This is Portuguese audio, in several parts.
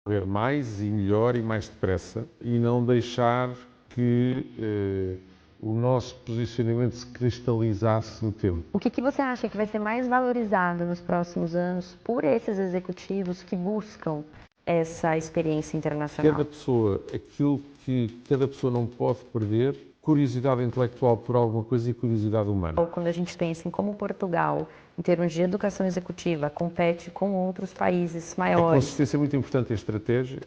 correr mais e melhor e mais depressa e não deixar que o nosso posicionamento se cristalizasse no tempo. O que você acha que vai ser mais valorizado nos próximos anos por esses executivos que buscam essa experiência internacional? Cada pessoa, aquilo que cada pessoa não pode perder, curiosidade intelectual por alguma coisa e curiosidade humana. Ou quando a gente pensa em como Portugal, em termos de educação executiva, compete com outros países A maiores. consistência é muito importante em estratégia.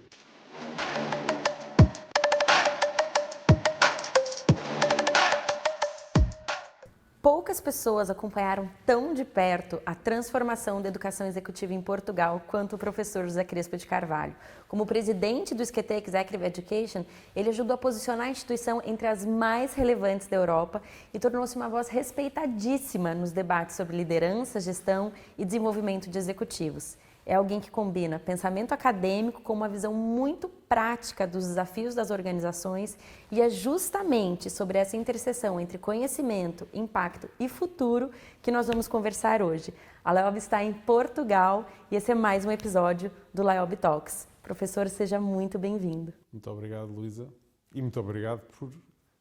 Poucas pessoas acompanharam tão de perto a transformação da educação executiva em Portugal quanto o professor José Crespo de Carvalho. Como presidente do SQT Executive Education, ele ajudou a posicionar a instituição entre as mais relevantes da Europa e tornou-se uma voz respeitadíssima nos debates sobre liderança, gestão e desenvolvimento de executivos. É alguém que combina pensamento acadêmico com uma visão muito prática dos desafios das organizações e é justamente sobre essa interseção entre conhecimento, impacto e futuro que nós vamos conversar hoje. A Laiob está em Portugal e esse é mais um episódio do Laiob Talks. Professor, seja muito bem-vindo. Muito obrigado, Luísa, e muito obrigado por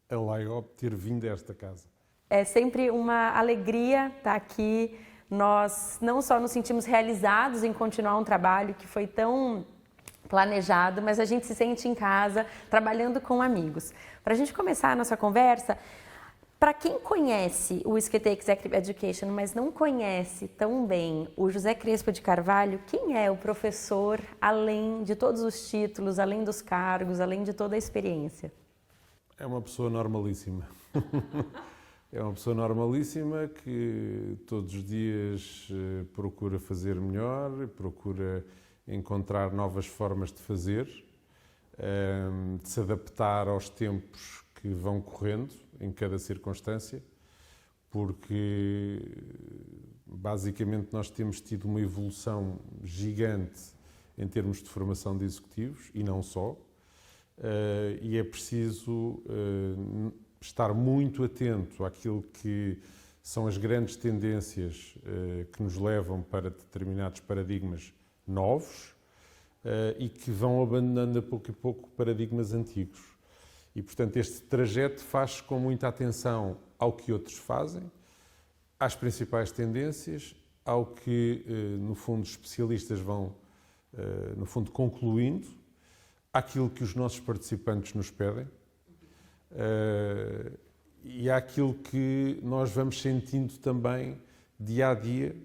a Laiob ter vindo a esta casa. É sempre uma alegria estar aqui. Nós não só nos sentimos realizados em continuar um trabalho que foi tão planejado, mas a gente se sente em casa, trabalhando com amigos. Para a gente começar a nossa conversa, para quem conhece o SQT Executive Education, mas não conhece tão bem o José Crespo de Carvalho, quem é o professor, além de todos os títulos, além dos cargos, além de toda a experiência? É uma pessoa normalíssima. É uma pessoa normalíssima que todos os dias procura fazer melhor, procura encontrar novas formas de fazer, de se adaptar aos tempos que vão correndo em cada circunstância, porque basicamente nós temos tido uma evolução gigante em termos de formação de executivos e não só, e é preciso estar muito atento àquilo que são as grandes tendências que nos levam para determinados paradigmas novos e que vão abandonando a pouco paradigmas antigos. E, portanto, este trajeto faz-se com muita atenção ao que outros fazem, às principais tendências, ao que, no fundo, os especialistas vão, no fundo, concluindo, àquilo que os nossos participantes nos pedem, e àquilo que nós vamos sentindo também dia a dia,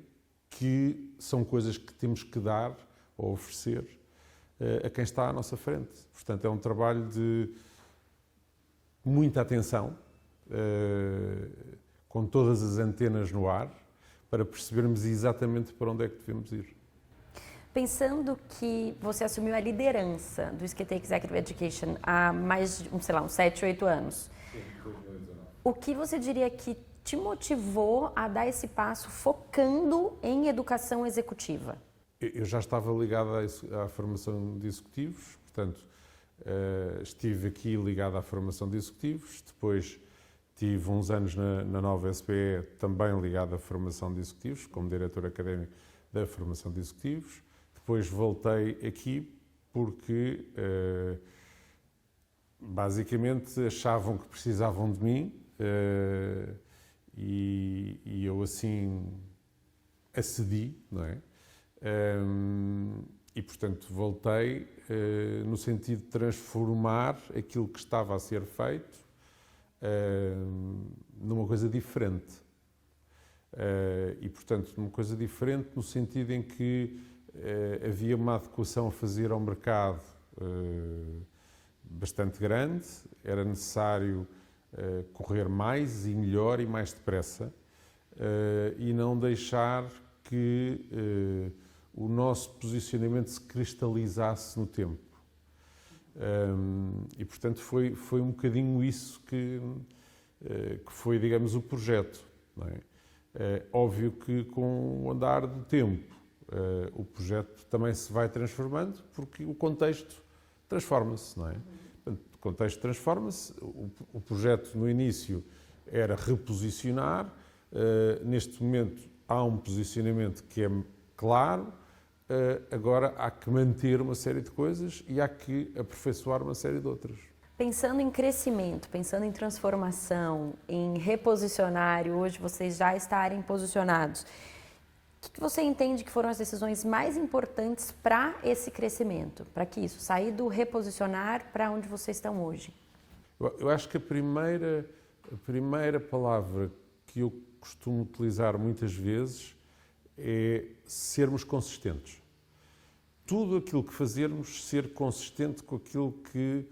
que são coisas que temos que dar ou oferecer a quem está à nossa frente. Portanto, é um trabalho de muita atenção, com todas as antenas no ar, para percebermos exatamente para onde é que devemos ir. Pensando que você assumiu a liderança do SQT Executive Education há mais de, sei lá, uns 7, 8 anos. Sim, 2019. O que você diria que te motivou a dar esse passo focando em educação executiva? Eu já estava ligado à formação de executivos, portanto, estive aqui ligado à formação de executivos, depois tive uns anos na nova SPE também ligado à formação de executivos, como diretor académico da formação de executivos. Depois voltei aqui porque, basicamente, achavam que precisavam de mim e eu assim acedi, não é? E, portanto, voltei no sentido de transformar aquilo que estava a ser feito numa coisa diferente. E, portanto, numa coisa diferente no sentido em que havia uma adequação a fazer ao mercado bastante grande, era necessário correr mais e melhor e mais depressa e não deixar que o nosso posicionamento se cristalizasse no tempo. E, portanto, foi um bocadinho isso que foi, digamos, o projeto. Não é? Óbvio que com o andar do tempo o projeto também se vai transformando porque o contexto transforma-se, não é? Portanto, o contexto transforma-se, o projeto no início era reposicionar, neste momento há um posicionamento que é claro, agora há que manter uma série de coisas e há que aperfeiçoar uma série de outras. Pensando em crescimento, pensando em transformação, em reposicionar, e hoje vocês já estarem posicionados, o que você entende que foram as decisões mais importantes para esse crescimento, para que isso, sair do reposicionar para onde vocês estão hoje? Eu acho que a primeira palavra que eu costumo utilizar muitas vezes é sermos consistentes. Tudo aquilo que fazermos, ser consistente com aquilo que...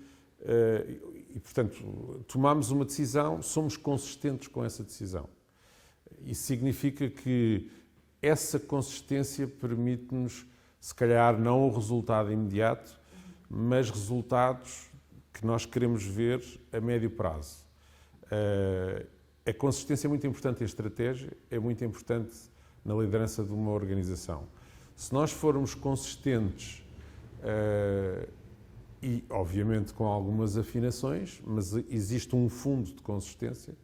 e, portanto, tomamos uma decisão, somos consistentes com essa decisão. Isso significa que essa consistência permite-nos, se calhar, não o resultado imediato, mas resultados que nós queremos ver a médio prazo. A consistência é muito importante em estratégia, é muito importante na liderança de uma organização. Se nós formos consistentes, e obviamente com algumas afinações, mas existe um fundo de consistência,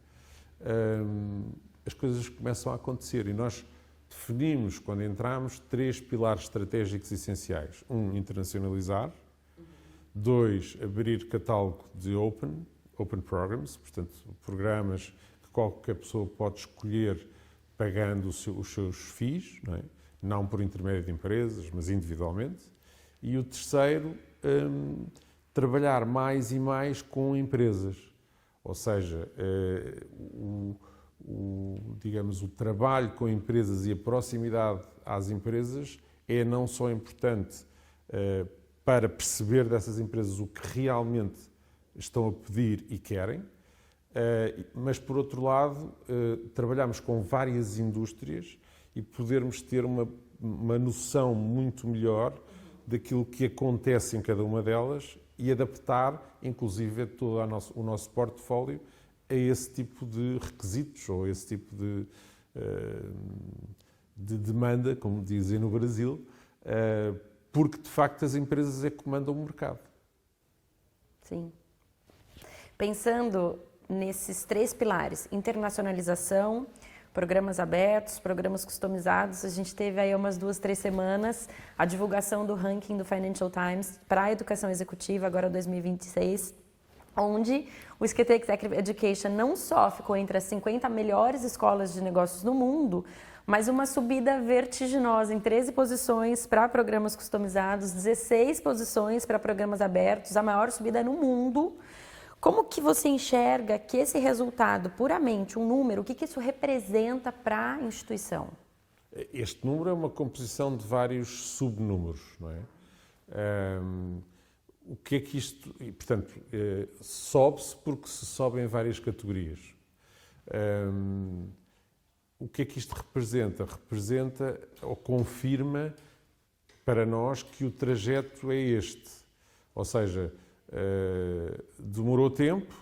as coisas começam a acontecer. E nós definimos, quando entramos, 3 pilares estratégicos essenciais. 1, internacionalizar. 2, abrir catálogo de open programs, portanto, programas que qualquer pessoa pode escolher pagando os seus FIIs, não por intermédio de empresas, mas individualmente. E o terceiro, trabalhar mais e mais com empresas. Ou seja, digamos, o trabalho com empresas e a proximidade às empresas é não só importante para perceber dessas empresas o que realmente estão a pedir e querem, mas, por outro lado, trabalhamos com várias indústrias e podermos ter uma noção muito melhor daquilo que acontece em cada uma delas e adaptar, inclusive, todo o nosso portfólio a esse tipo de requisitos ou a esse tipo de demanda, como dizem no Brasil, porque, de facto, as empresas é que comandam o mercado. Sim. Pensando nesses 3 pilares, internacionalização, programas abertos, programas customizados, a gente teve aí umas 2, 3 semanas a divulgação do ranking do Financial Times para a educação executiva, agora 2026, onde o SKT Executive Education não só ficou entre as 50 melhores escolas de negócios do mundo, mas uma subida vertiginosa em 13 posições para programas customizados, 16 posições para programas abertos, a maior subida no mundo. Como que você enxerga que esse resultado, puramente um número, o que isso representa para a instituição? Este número é uma composição de vários subnúmeros, não é? O que é que isto... Portanto, sobe-se porque se sobe em várias categorias. O que é que isto representa? Representa ou confirma para nós que o trajeto é este. Ou seja, demorou tempo,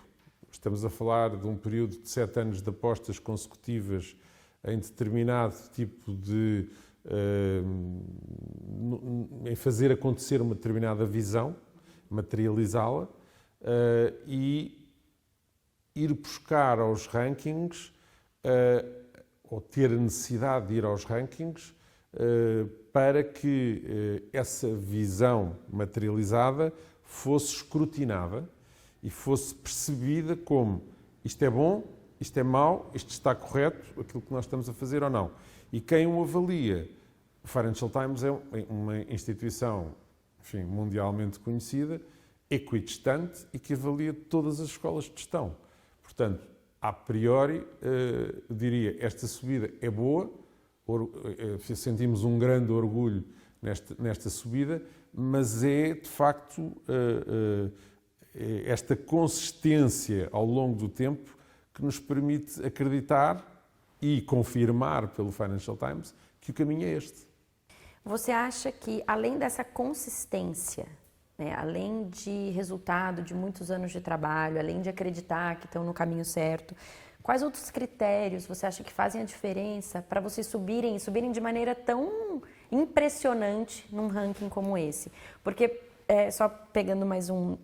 estamos a falar de um período de 7 anos de apostas consecutivas em determinado tipo de... em fazer acontecer uma determinada visão, materializá-la, e ir buscar aos rankings, ou ter a necessidade de ir aos rankings, para que essa visão materializada fosse escrutinada e fosse percebida como isto é bom, isto é mau, isto está correto, aquilo que nós estamos a fazer ou não. E quem o avalia, o Financial Times é uma instituição, enfim, mundialmente conhecida, equidistante e que avalia todas as escolas de gestão. Portanto, a priori, diria, esta subida é boa, sentimos um grande orgulho nesta subida, mas é, de facto, esta consistência ao longo do tempo que nos permite acreditar e confirmar pelo Financial Times que o caminho é este. Você acha que, além dessa consistência, além de resultado de muitos anos de trabalho, além de acreditar que estão no caminho certo, quais outros critérios você acha que fazem a diferença para vocês subirem de maneira tão impressionante num ranking como esse? Porque, só pegando mais um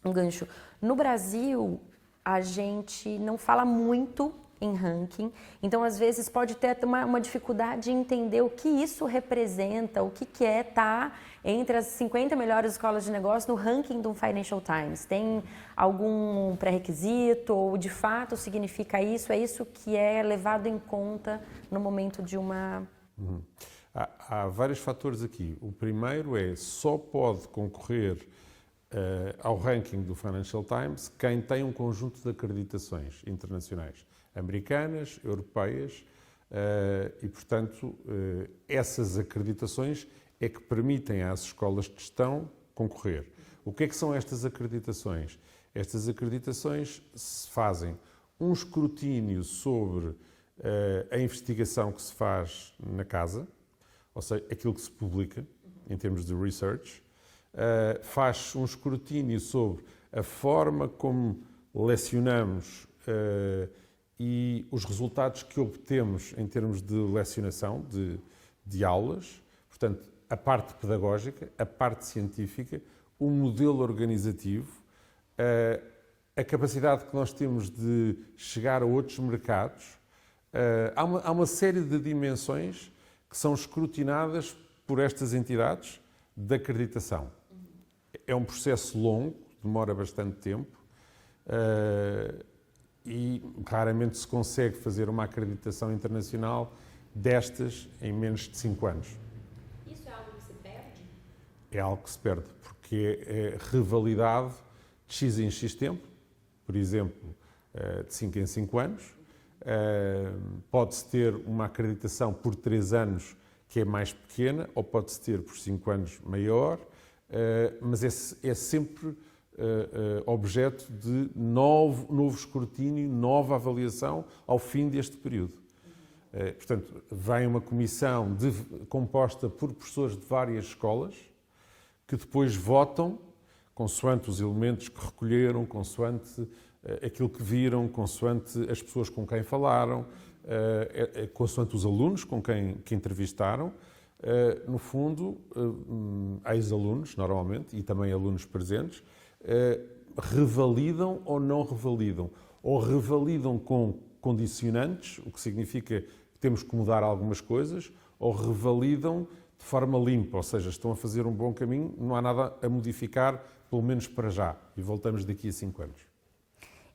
gancho, no Brasil a gente não fala muito em ranking. Então, às vezes, pode ter uma dificuldade de entender o que isso representa, o que é estar entre as 50 melhores escolas de negócio no ranking do Financial Times. Tem algum pré-requisito ou, de fato, significa isso? É isso que é levado em conta no momento de uma... Há vários fatores aqui. O primeiro é, só pode concorrer ao ranking do Financial Times quem tem um conjunto de acreditações internacionais, americanas, europeias, e, portanto, essas acreditações é que permitem às escolas de gestão concorrer. O que é que são estas acreditações? Estas acreditações fazem um escrutínio sobre a investigação que se faz na casa, ou seja, aquilo que se publica em termos de research, faz um escrutínio sobre a forma como lecionamos e os resultados que obtemos em termos de lecionação, de aulas, portanto, a parte pedagógica, a parte científica, o modelo organizativo, a capacidade que nós temos de chegar a outros mercados. Há uma série de dimensões que são escrutinadas por estas entidades de acreditação. É um processo longo, demora bastante tempo e raramente se consegue fazer uma acreditação internacional destas em menos de 5 anos. Isso é algo que se perde? É algo que se perde, porque é revalidado de X em X tempo, por exemplo, de 5 em 5 anos. Pode-se ter uma acreditação por 3 anos que é mais pequena, ou pode-se ter por 5 anos maior, mas é sempre objeto de novo escrutínio, nova avaliação ao fim deste período. Portanto, vem uma comissão composta por professores de várias escolas que depois votam consoante os elementos que recolheram, consoante aquilo que viram, consoante as pessoas com quem falaram, consoante os alunos com quem entrevistaram. No fundo, ex-alunos, normalmente, e também alunos presentes, revalidam ou não revalidam. Ou revalidam com condicionantes, o que significa que temos que mudar algumas coisas, ou revalidam de forma limpa, ou seja, estão a fazer um bom caminho, não há nada a modificar, pelo menos para já, e voltamos daqui a 5 anos.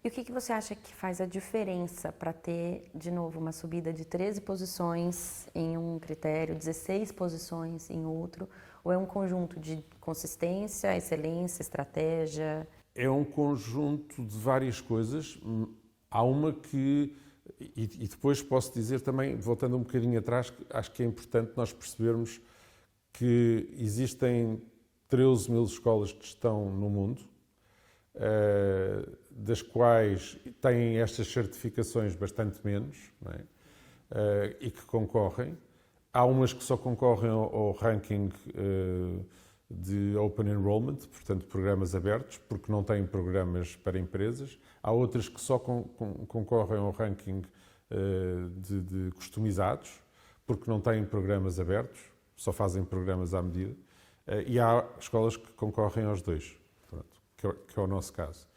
E o que você acha que faz a diferença para ter, de novo, uma subida de 13 posições em um critério, 16 posições em outro? Ou é um conjunto de consistência, excelência, estratégia? É um conjunto de várias coisas. Há uma que, e depois posso dizer também, voltando um bocadinho atrás, acho que é importante nós percebermos que existem 13 mil escolas de gestão no mundo, das quais têm estas certificações bastante menos, não é? E que concorrem. Há umas que só concorrem ao ranking de Open Enrollment, portanto, programas abertos, porque não têm programas para empresas. Há outras que só concorrem ao ranking de customizados, porque não têm programas abertos, só fazem programas à medida. E há escolas que concorrem aos dois, pronto, que é o nosso caso.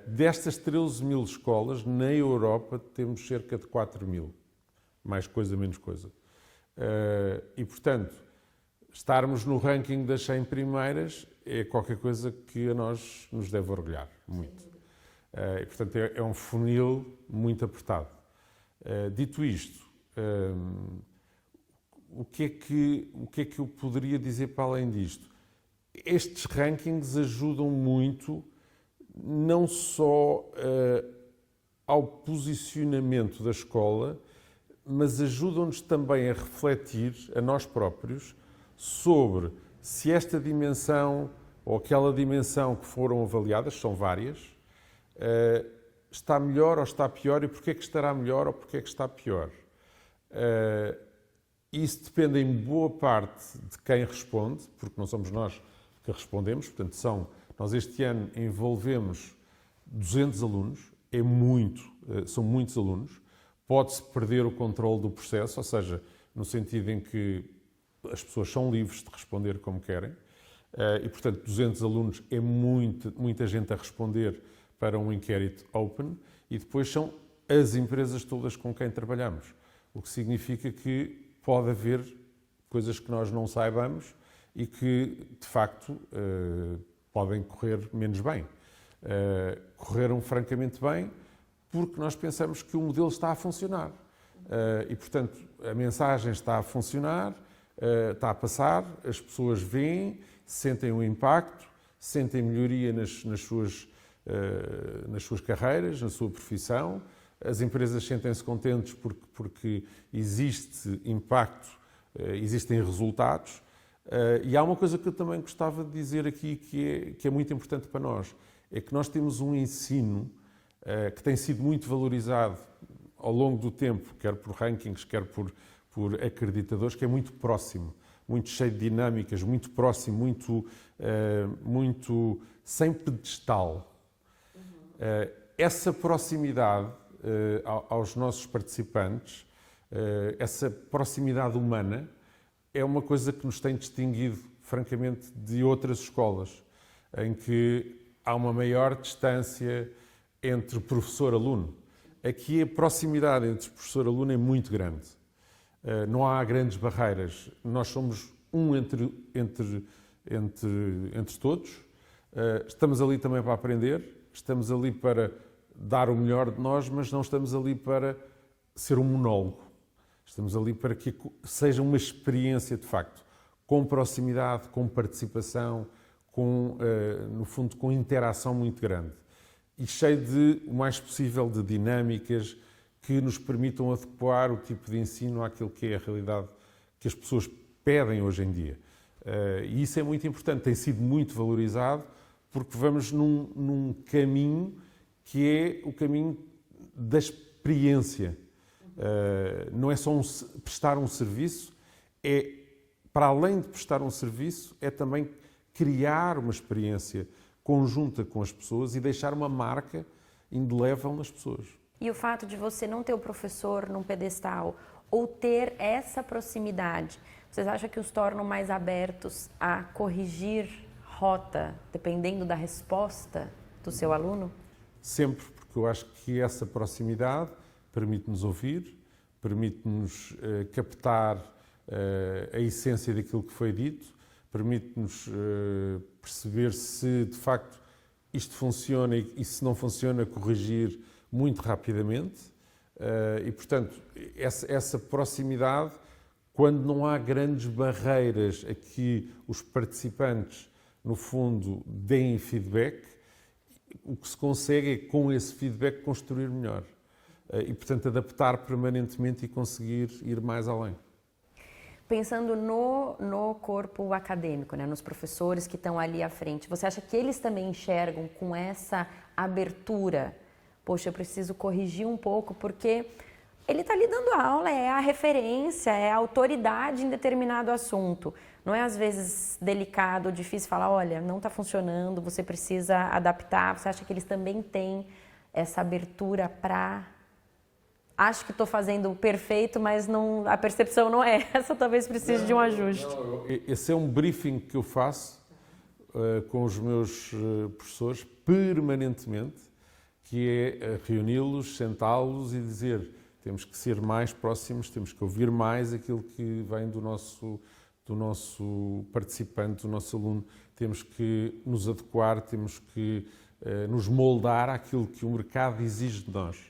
Destas 13 mil escolas, na Europa temos cerca de 4 mil. Mais coisa, menos coisa. E, portanto, estarmos no ranking das 100 primeiras é qualquer coisa que a nós nos deve orgulhar, muito. E, portanto, é um funil muito apertado. Dito isto, o que é que eu poderia dizer para além disto? Estes rankings ajudam muito, não só ao posicionamento da escola, mas ajudam-nos também a refletir, a nós próprios, sobre se esta dimensão ou aquela dimensão que foram avaliadas, são várias, está melhor ou está pior, e porquê é que estará melhor ou porquê é que está pior. Isso depende em boa parte de quem responde, porque não somos nós que respondemos, portanto, nós este ano envolvemos 200 alunos, são muitos alunos, pode-se perder o controle do processo, ou seja, no sentido em que as pessoas são livres de responder como querem, e, portanto, 200 alunos é muita gente a responder para um inquérito open, e depois são as empresas todas com quem trabalhamos. O que significa que pode haver coisas que nós não saibamos e que, de facto, podem correr menos bem. Correram francamente bem porque nós pensamos que o modelo está a funcionar. E, portanto, a mensagem está a funcionar, está a passar, as pessoas veem, sentem o impacto, sentem melhoria nas suas carreiras, na sua profissão. As empresas sentem-se contentes porque existe impacto, existem resultados. E há uma coisa que eu também gostava de dizer aqui que é muito importante para nós, é que nós temos um ensino que tem sido muito valorizado ao longo do tempo, quer por rankings, quer por acreditadores, que é muito próximo, muito cheio de dinâmicas, muito próximo, muito sem pedestal. Essa proximidade aos nossos participantes, essa proximidade humana, é uma coisa que nos tem distinguido, francamente, de outras escolas, em que há uma maior distância entre professor-aluno. Aqui a proximidade entre professor e aluno é muito grande. Não há grandes barreiras. Nós somos um entre todos. Estamos ali também para aprender, estamos ali para dar o melhor de nós, mas não estamos ali para ser um monólogo. Estamos ali para que seja uma experiência, de facto, com proximidade, com participação, no fundo, com interação muito grande. E cheio o mais possível de dinâmicas que nos permitam adequar o tipo de ensino àquilo que é a realidade que as pessoas pedem hoje em dia. E isso é muito importante, tem sido muito valorizado, porque vamos num caminho que é o caminho da experiência. Não é só prestar um serviço, para além de prestar um serviço, é também criar uma experiência conjunta com as pessoas e deixar uma marca indelével nas pessoas. E o fato de você não ter o professor num pedestal ou ter essa proximidade, vocês acham que os tornam mais abertos a corrigir rota, dependendo da resposta do seu aluno? Sempre, porque eu acho que essa proximidade permite-nos ouvir, permite-nos captar a essência daquilo que foi dito, permite-nos perceber se de facto isto funciona e se não funciona, corrigir muito rapidamente. E, portanto, essa proximidade, quando não há grandes barreiras a que os participantes, no fundo, deem feedback, o que se consegue é, com esse feedback, construir melhor. E, portanto, adaptar permanentemente e conseguir ir mais além. Pensando no corpo acadêmico, né, nos professores que estão ali à frente, você acha que eles também enxergam com essa abertura? Poxa, eu preciso corrigir um pouco, porque ele está ali dando aula, é a referência, é a autoridade em determinado assunto. Não é, às vezes, delicado, difícil falar, olha, não está funcionando, você precisa adaptar. Você acha que eles também têm essa abertura para... Acho que estou fazendo perfeito, mas não, a percepção não é essa, talvez precise de um ajuste. Esse é um briefing que eu faço com os meus professores permanentemente, que é reuni-los, sentá-los e dizer, temos que ser mais próximos, temos que ouvir mais aquilo que vem do nosso participante, do nosso aluno, temos que nos adequar, temos que nos moldar àquilo que o mercado exige de nós.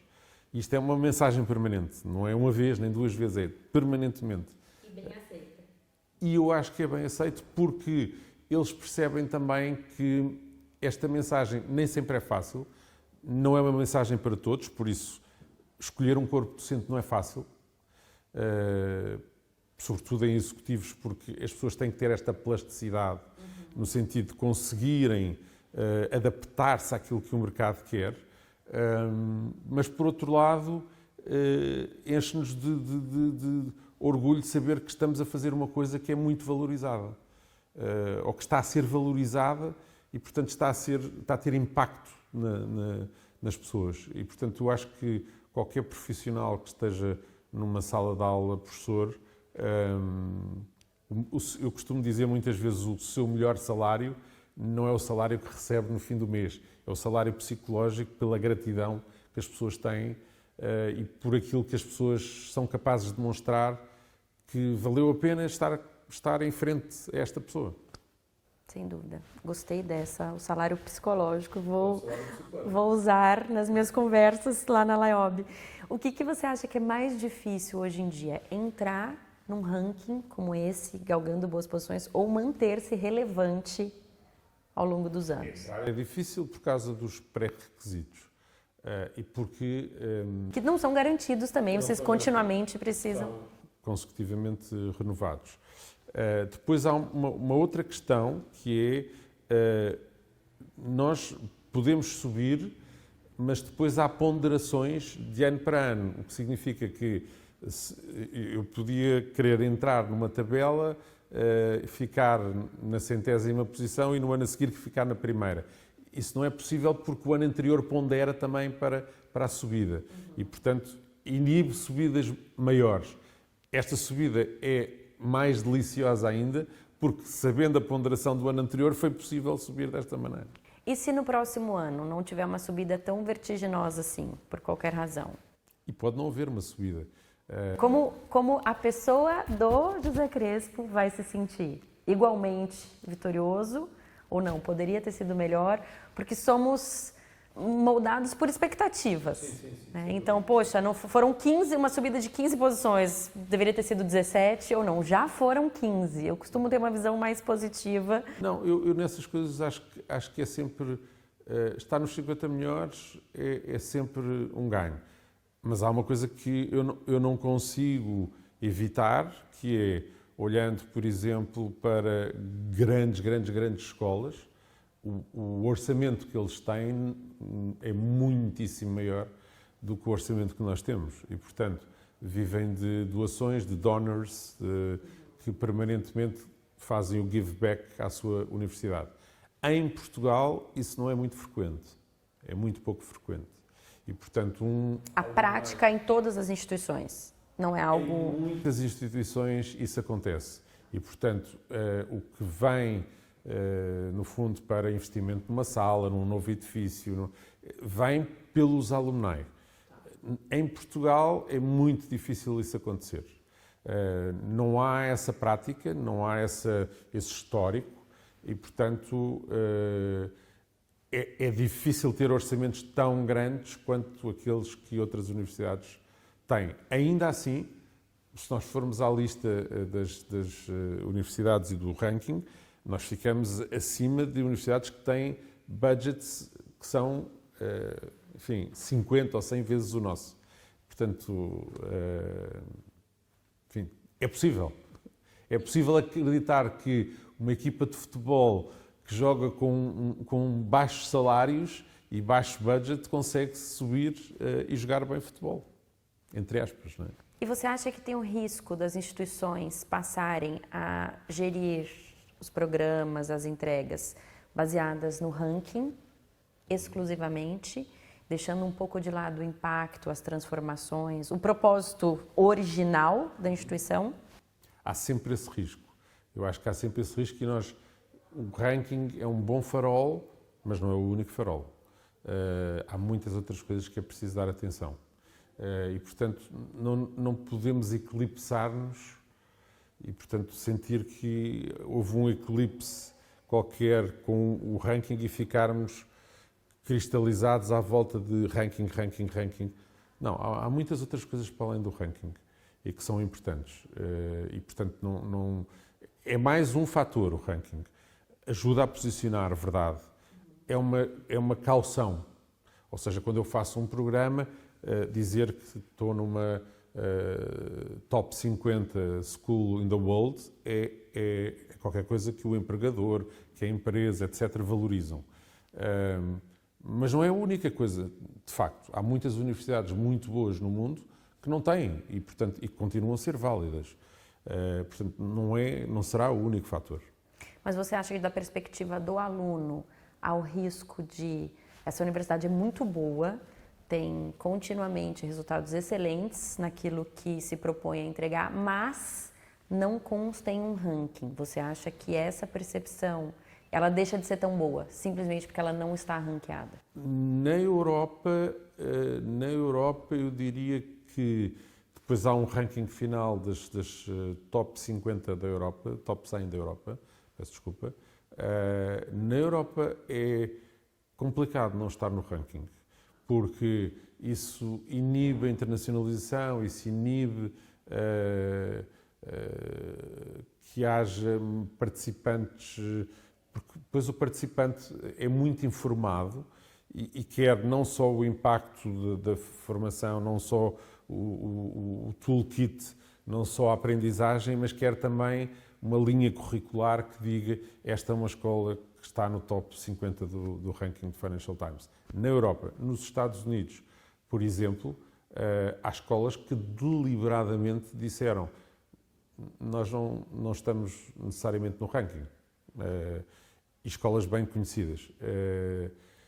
Isto é uma mensagem permanente, não é uma vez nem duas vezes, é permanentemente. E bem aceita. E eu acho que é bem aceito porque eles percebem também que esta mensagem nem sempre é fácil, não é uma mensagem para todos, por isso escolher um corpo docente não é fácil, sobretudo em executivos, porque as pessoas têm que ter esta plasticidade, no sentido de conseguirem adaptar-se àquilo que o mercado quer. Mas, por outro lado, enche-nos de orgulho de saber que estamos a fazer uma coisa que é muito valorizada, ou que está a ser valorizada e, portanto, está a ter impacto nas pessoas. E, portanto, eu acho que qualquer profissional que esteja numa sala de aula, professor, eu costumo dizer muitas vezes o seu melhor salário não é o salário que recebe no fim do mês, é o salário psicológico pela gratidão que as pessoas têm e por aquilo que as pessoas são capazes de demonstrar que valeu a pena estar em frente a esta pessoa. Sem dúvida. Gostei dessa. O salário psicológico vou usar nas minhas conversas lá na Laiob. O que você acha que é mais difícil hoje em dia? Entrar num ranking como esse, galgando boas posições, ou manter-se relevante ao longo dos anos? É difícil por causa dos pré-requisitos. E porque... que não são garantidos também, vocês continuamente precisam... São consecutivamente renovados. Depois há uma outra questão que é, nós podemos subir, mas depois há ponderações de ano para ano, o que significa que eu podia querer entrar numa tabela, ficar na 100ª posição e no ano a seguir ficar na primeira. Isso não é possível porque o ano anterior pondera também para a subida e, portanto, inibe subidas maiores. Esta subida é mais deliciosa ainda, porque sabendo a ponderação do ano anterior foi possível subir desta maneira. E se no próximo ano não tiver uma subida tão vertiginosa assim, por qualquer razão? E pode não haver uma subida. Como a pessoa do José Crespo vai se sentir? Igualmente vitorioso ou não? Poderia ter sido melhor, porque somos moldados por expectativas. Sim. Né? Então, poxa, não foram 15, uma subida de 15 posições, deveria ter sido 17 ou não, já foram 15. Eu costumo ter uma visão mais positiva. Não, eu nessas coisas acho que é sempre, estar nos 50 melhores é sempre um ganho. Mas há uma coisa que eu não consigo evitar, que é, olhando, por exemplo, para grandes escolas, o orçamento que eles têm é muitíssimo maior do que o orçamento que nós temos e, portanto, vivem de doações, de donors, que permanentemente fazem o give back à sua universidade. Em Portugal, isso não é muito frequente, é muito pouco frequente. E, portanto, a prática em todas as instituições, não é algo... Em muitas instituições isso acontece e, portanto, o que vem... no fundo, para investimento numa sala, num novo edifício, vem pelos alumni. Em Portugal é muito difícil isso acontecer. Não há essa prática, não há esse histórico e, portanto, é difícil ter orçamentos tão grandes quanto aqueles que outras universidades têm. Ainda assim, se nós formos à lista das universidades e do ranking, nós ficamos acima de universidades que têm budgets que são, enfim, 50 ou 100 vezes o nosso. Portanto, enfim, é possível. É possível acreditar que uma equipa de futebol que joga com baixos salários e baixo budget consegue subir e jogar bem futebol, entre aspas, não é? E você acha que tem um risco das instituições passarem a gerir os programas, as entregas, baseadas no ranking exclusivamente, deixando um pouco de lado o impacto, as transformações, o propósito original da instituição? Há sempre esse risco. Eu acho que há sempre esse risco e o ranking é um bom farol, mas não é o único farol. Há muitas outras coisas que é preciso dar atenção. E, portanto, não podemos eclipsar-nos e, portanto, sentir que houve um eclipse qualquer com o ranking e ficarmos cristalizados à volta de ranking. Não, há muitas outras coisas para além do ranking e que são importantes. E, portanto, não é mais um fator o ranking. Ajuda a posicionar, verdade. É uma caução. Ou seja, quando eu faço um programa, dizer que estou numa top 50 school in the world é qualquer coisa que o empregador, que a empresa, etc., valorizam. Mas não é a única coisa, de facto. Há muitas universidades muito boas no mundo que não têm e, portanto, e continuam a ser válidas. Portanto, não será o único fator. Mas você acha que, da perspectiva do aluno, há o risco de essa universidade é muito boa, tem continuamente resultados excelentes naquilo que se propõe a entregar, mas não consta em um ranking. Você acha que essa percepção ela deixa de ser tão boa, simplesmente porque ela não está ranqueada? Na Europa, eu diria que depois há um ranking final das top 50 da Europa, top 100 da Europa, peço desculpa. Na Europa é complicado não estar no ranking, porque isso inibe a internacionalização, isso inibe que haja participantes, porque depois o participante é muito informado e quer não só o impacto da formação, não só o toolkit, não só a aprendizagem, mas quer também uma linha curricular que diga esta é uma escola que está no top 50 do ranking do Financial Times. Na Europa, nos Estados Unidos, por exemplo, há escolas que deliberadamente disseram nós não estamos necessariamente no ranking. E escolas bem conhecidas.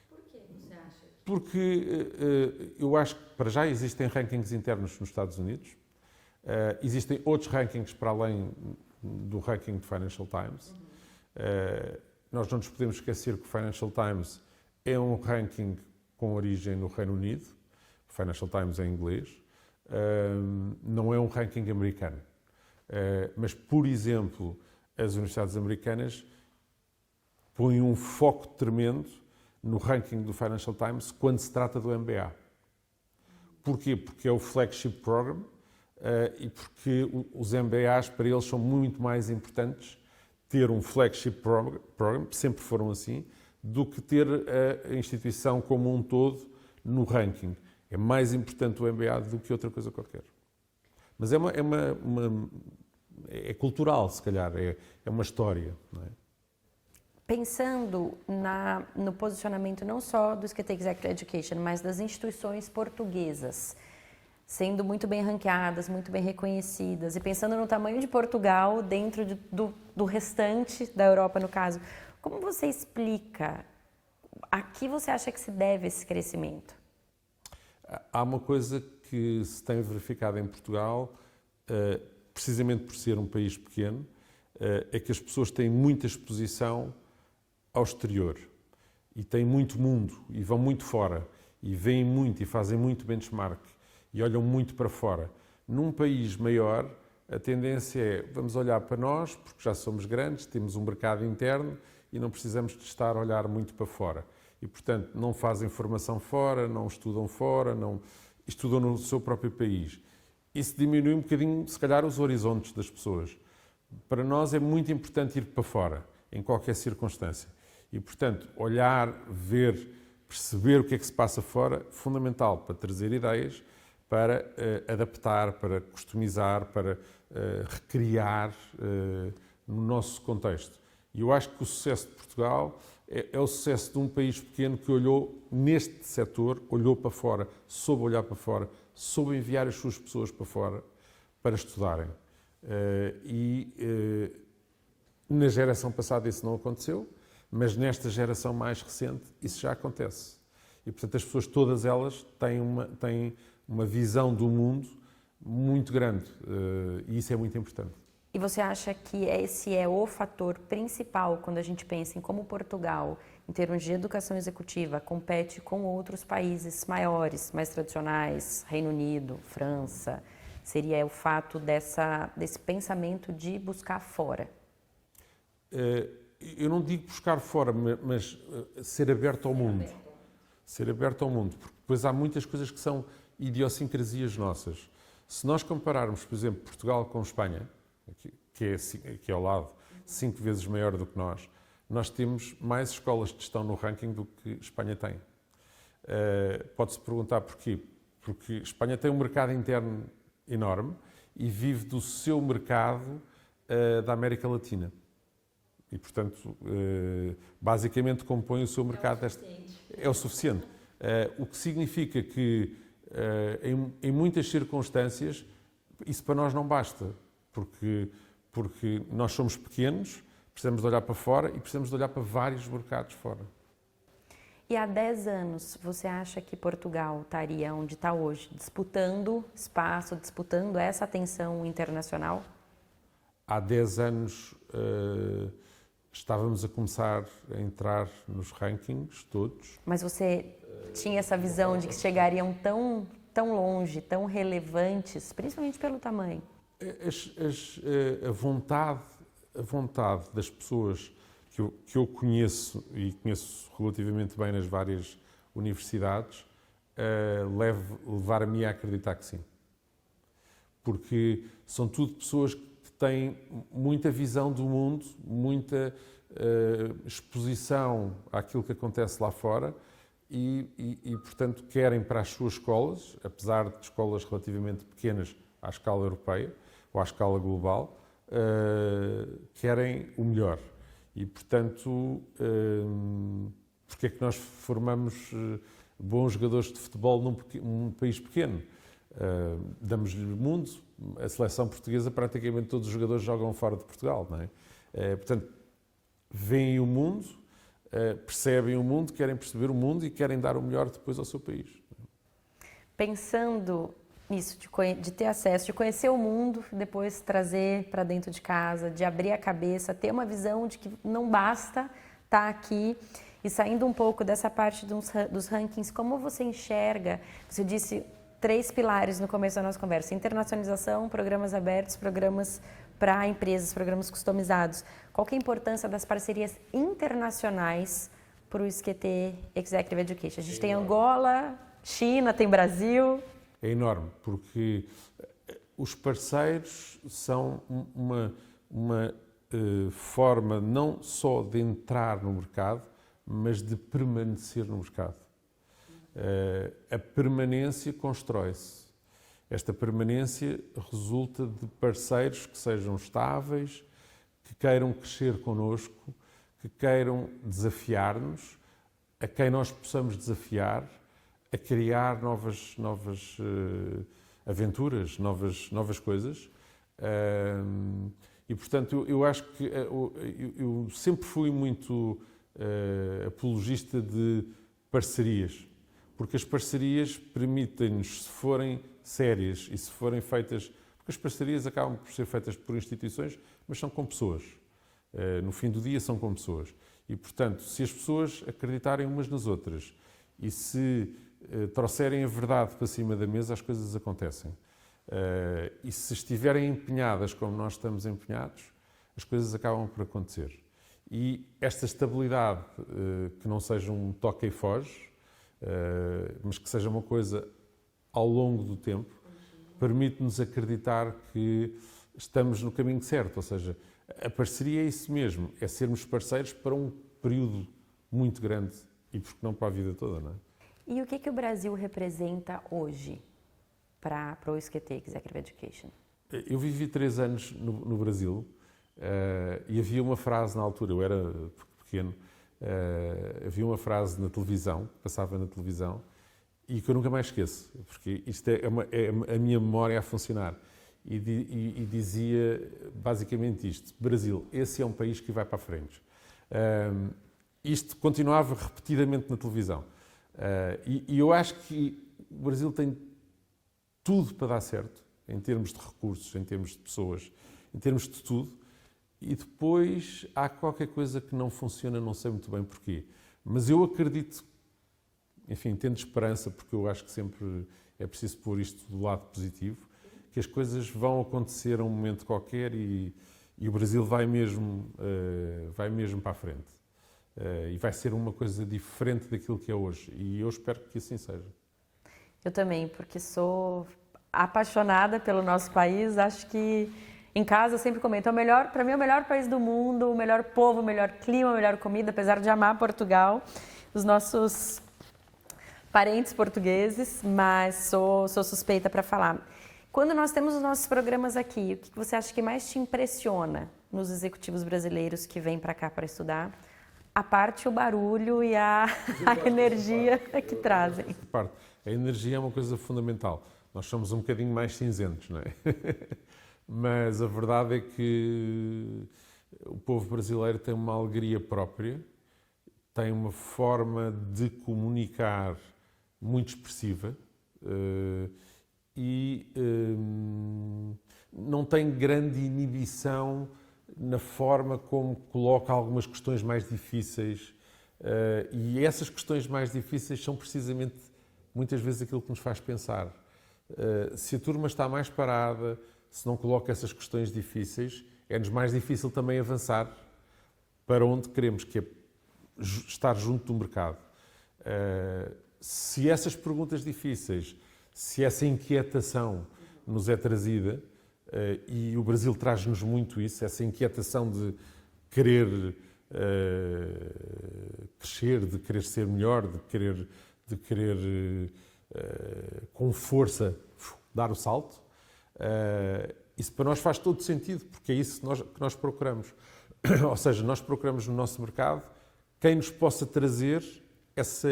Porquê você acha? Porque eu acho que para já existem rankings internos nos Estados Unidos, existem outros rankings para além do ranking do Financial Times. Nós não nos podemos esquecer que o Financial Times é um ranking com origem no Reino Unido, o Financial Times é em inglês, não é um ranking americano. Mas, por exemplo, as universidades americanas põem um foco tremendo no ranking do Financial Times quando se trata do MBA. Porquê? Porque é o flagship program e porque os MBAs para eles são muito mais importantes ter um flagship program, sempre foram assim, do que ter a instituição como um todo no ranking. É mais importante o MBA do que outra coisa qualquer. Mas é cultural, se calhar, é uma história, não é? Pensando no posicionamento não só do SKT Executive Education, mas das instituições portuguesas, sendo muito bem ranqueadas, muito bem reconhecidas, e pensando no tamanho de Portugal dentro do restante da Europa, no caso, como você explica, a que você acha que se deve esse crescimento? Há uma coisa que se tem verificado em Portugal, precisamente por ser um país pequeno, é que as pessoas têm muita exposição ao exterior e têm muito mundo e vão muito fora e veem muito e fazem muito benchmark e olham muito para fora. Num país maior, a tendência é vamos olhar para nós, porque já somos grandes, temos um mercado interno e não precisamos de estar a olhar muito para fora. E, portanto, não fazem formação fora, não estudam fora, não estudam no seu próprio país. Isso diminui um bocadinho, se calhar, os horizontes das pessoas. Para nós é muito importante ir para fora, em qualquer circunstância. E, portanto, olhar, ver, perceber o que é que se passa fora, fundamental para trazer ideias, para adaptar, para customizar, para recriar no nosso contexto. E eu acho que o sucesso de Portugal é o sucesso de um país pequeno que olhou neste setor, olhou para fora, soube olhar para fora, soube enviar as suas pessoas para fora para estudarem. Na geração passada isso não aconteceu, mas nesta geração mais recente isso já acontece. E, portanto, as pessoas, todas elas, têm uma visão do mundo muito grande e isso é muito importante. E você acha que esse é o fator principal quando a gente pensa em como Portugal, em termos de educação executiva, compete com outros países maiores, mais tradicionais, Reino Unido, França? Seria o fato desse pensamento de buscar fora? Eu não digo buscar fora, mas ser aberto ao mundo. Ser aberto ao mundo, porque depois há muitas coisas que são idiosincrasias nossas. Se nós compararmos, por exemplo, Portugal com Espanha, que é ao lado, 5 vezes maior do que nós temos mais escolas que estão no ranking do que Espanha tem. Pode-se perguntar porquê. Porque Espanha tem um mercado interno enorme e vive do seu mercado da América Latina. E, portanto, basicamente compõe o seu mercado. É o suficiente. O que significa que, em muitas circunstâncias, isso para nós não basta. Porque nós somos pequenos, precisamos de olhar para fora e precisamos de olhar para vários mercados fora. E há 10 anos, você acha que Portugal estaria onde está hoje, disputando espaço, disputando essa atenção internacional? Há 10 anos estávamos a começar a entrar nos rankings todos. Mas você tinha essa visão de que chegariam tão longe, tão relevantes, principalmente pelo tamanho? A vontade das pessoas que eu conheço e conheço relativamente bem nas várias universidades, levar-me a acreditar que sim. Porque são tudo pessoas que têm muita visão do mundo, muita exposição àquilo que acontece lá fora e, portanto, querem para as suas escolas, apesar de escolas relativamente pequenas à escala europeia ou à escala global, querem o melhor. E, portanto, porque é que nós formamos bons jogadores de futebol num país pequeno? Damos-lhe o mundo, a seleção portuguesa, praticamente todos os jogadores jogam fora de Portugal, não é? Portanto, veem o mundo, percebem o mundo, querem perceber o mundo e querem dar o melhor depois ao seu país. Pensando nisso, de ter acesso, de conhecer o mundo, depois trazer para dentro de casa, de abrir a cabeça, ter uma visão de que não basta estar aqui e saindo um pouco dessa parte dos rankings, como você enxerga? Você disse 3 pilares no começo da nossa conversa: internacionalização, programas abertos, programas para empresas, programas customizados. Qual que é a importância das parcerias internacionais para o ISQT Executive Education? A gente tem Angola, China, tem Brasil. É enorme, porque os parceiros são uma forma não só de entrar no mercado, mas de permanecer no mercado. A permanência constrói-se. Esta permanência resulta de parceiros que sejam estáveis, que queiram crescer connosco, que queiram desafiar-nos, a quem nós possamos desafiar, a criar novas aventuras, novas coisas. E, portanto, eu acho que eu sempre fui muito apologista de parcerias, porque as parcerias permitem-nos, se forem sérias e se forem feitas, porque as parcerias acabam por ser feitas por instituições, mas são com pessoas. No fim do dia são com pessoas. E, portanto, se as pessoas acreditarem umas nas outras e se trouxerem a verdade para cima da mesa, as coisas acontecem. E se estiverem empenhadas como nós estamos empenhados, as coisas acabam por acontecer. E esta estabilidade, que não seja um toque e foge, mas que seja uma coisa ao longo do tempo, permite-nos acreditar que estamos no caminho certo. Ou seja, a parceria é isso mesmo, é sermos parceiros para um período muito grande e, porque não, para a vida toda, não é? E o que o Brasil representa hoje para o ISQT Executive Education? Eu vivi 3 anos no Brasil e havia uma frase na altura, eu era pequeno, havia uma frase na televisão, passava na televisão, e que eu nunca mais esqueço, porque isto é a minha memória a funcionar. E dizia basicamente isto: Brasil, esse é um país que vai para a frente. Isto continuava repetidamente na televisão. E eu acho que o Brasil tem tudo para dar certo, em termos de recursos, em termos de pessoas, em termos de tudo. E depois há qualquer coisa que não funciona, não sei muito bem porquê. Mas eu acredito, enfim, tendo esperança, porque eu acho que sempre é preciso pôr isto do lado positivo, que as coisas vão acontecer a um momento qualquer e o Brasil vai mesmo para a frente. E vai ser uma coisa diferente daquilo que é hoje. E eu espero que assim seja. Eu também, porque sou apaixonada pelo nosso país. Acho que em casa eu sempre comento, para mim é o melhor país do mundo, o melhor povo, o melhor clima, a melhor comida, apesar de amar Portugal, os nossos parentes portugueses, mas sou suspeita para falar. Quando nós temos os nossos programas aqui, o que você acha que mais te impressiona nos executivos brasileiros que vêm para cá para estudar? A parte, o barulho e a energia que trazem. A energia é uma coisa fundamental. Nós somos um bocadinho mais cinzentos, não é? Mas a verdade é que o povo brasileiro tem uma alegria própria, tem uma forma de comunicar muito expressiva e não tem grande inibição na forma como coloca algumas questões mais difíceis. E essas questões mais difíceis são precisamente, muitas vezes, aquilo que nos faz pensar. Se a turma está mais parada, se não coloca essas questões difíceis, é-nos mais difícil também avançar para onde queremos, que é estar junto do mercado. Se essas perguntas difíceis, se essa inquietação nos é trazida, e o Brasil traz-nos muito isso, essa inquietação de querer crescer, de querer ser melhor, de querer com força dar o salto, isso para nós faz todo sentido, porque é isso que nós procuramos. Ou seja, nós procuramos no nosso mercado quem nos possa trazer essa,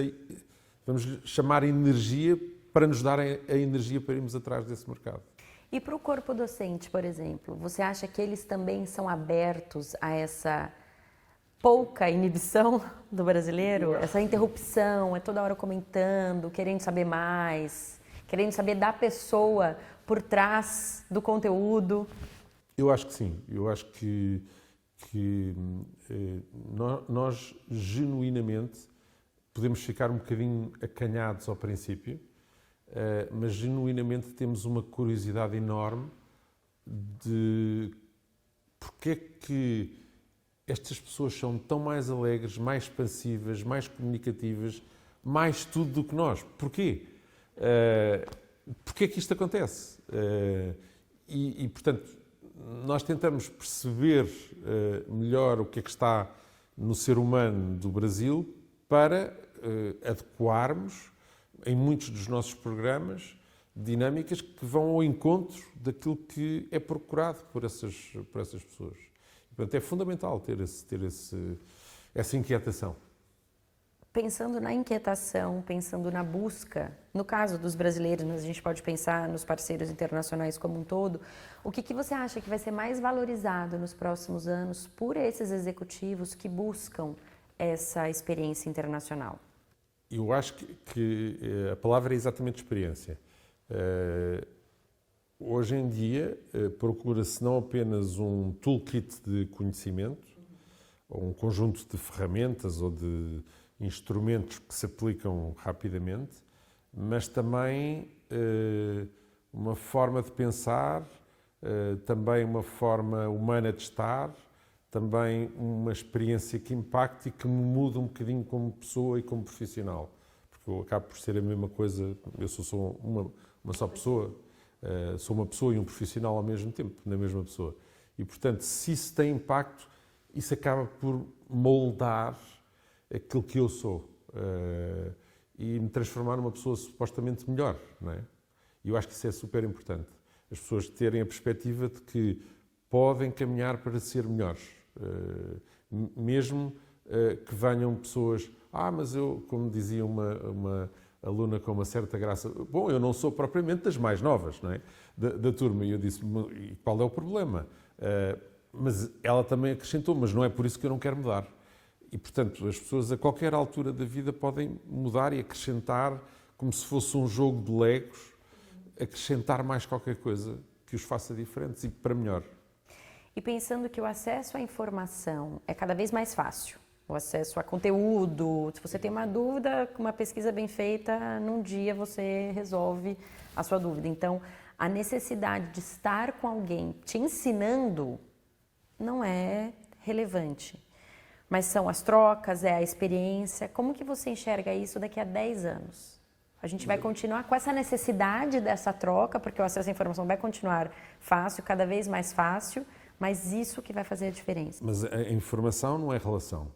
vamos chamar, energia para nos dar a energia para irmos atrás desse mercado. E para o corpo docente, por exemplo, você acha que eles também são abertos a essa pouca inibição do brasileiro? Essa interrupção, é toda hora comentando, querendo saber mais, querendo saber da pessoa por trás do conteúdo? Eu acho que sim. Eu acho que nós genuinamente podemos ficar um bocadinho acanhados ao princípio, mas genuinamente temos uma curiosidade enorme de porque é que estas pessoas são tão mais alegres, mais expansivas, mais comunicativas, mais tudo do que nós. Porquê? Porquê é que isto acontece? Portanto, nós tentamos perceber melhor o que é que está no ser humano do Brasil para adequarmos em muitos dos nossos programas dinâmicas que vão ao encontro daquilo que é procurado por essas pessoas. Portanto, é fundamental ter essa inquietação. Pensando na inquietação, pensando na busca, no caso dos brasileiros, mas a gente pode pensar nos parceiros internacionais como um todo, o que você acha que vai ser mais valorizado nos próximos anos por esses executivos que buscam essa experiência internacional? Eu acho que a palavra é exatamente experiência. Hoje em dia procura-se não apenas um toolkit de conhecimento, ou um conjunto de ferramentas ou de instrumentos que se aplicam rapidamente, mas também uma forma de pensar, também uma forma humana de estar, também uma experiência que impacte e que me muda um bocadinho como pessoa e como profissional. Porque eu acabo por ser a mesma coisa, eu sou uma só pessoa, sou uma pessoa e um profissional ao mesmo tempo, na mesma pessoa. E, portanto, se isso tem impacto, isso acaba por moldar aquilo que eu sou e me transformar numa pessoa supostamente melhor, não é? E eu acho que isso é super importante. As pessoas terem a perspectiva de que podem caminhar para ser melhores. Mesmo que venham pessoas... mas eu, como dizia uma aluna com uma certa graça, bom, eu não sou propriamente das mais novas, não é? Da turma. E eu disse, e qual é o problema? Mas ela também acrescentou, mas não é por isso que eu não quero mudar. E, portanto, as pessoas a qualquer altura da vida podem mudar e acrescentar, como se fosse um jogo de legos, acrescentar mais qualquer coisa que os faça diferentes e para melhor. E pensando que o acesso à informação é cada vez mais fácil, o acesso a conteúdo, se você tem uma dúvida, com uma pesquisa bem feita, num dia você resolve a sua dúvida. Então, a necessidade de estar com alguém te ensinando não é relevante. Mas são as trocas, é a experiência. Como que você enxerga isso daqui a 10 anos? A gente vai continuar com essa necessidade dessa troca, porque o acesso à informação vai continuar fácil, cada vez mais fácil, mas isso que vai fazer a diferença. Mas a informação não é relação.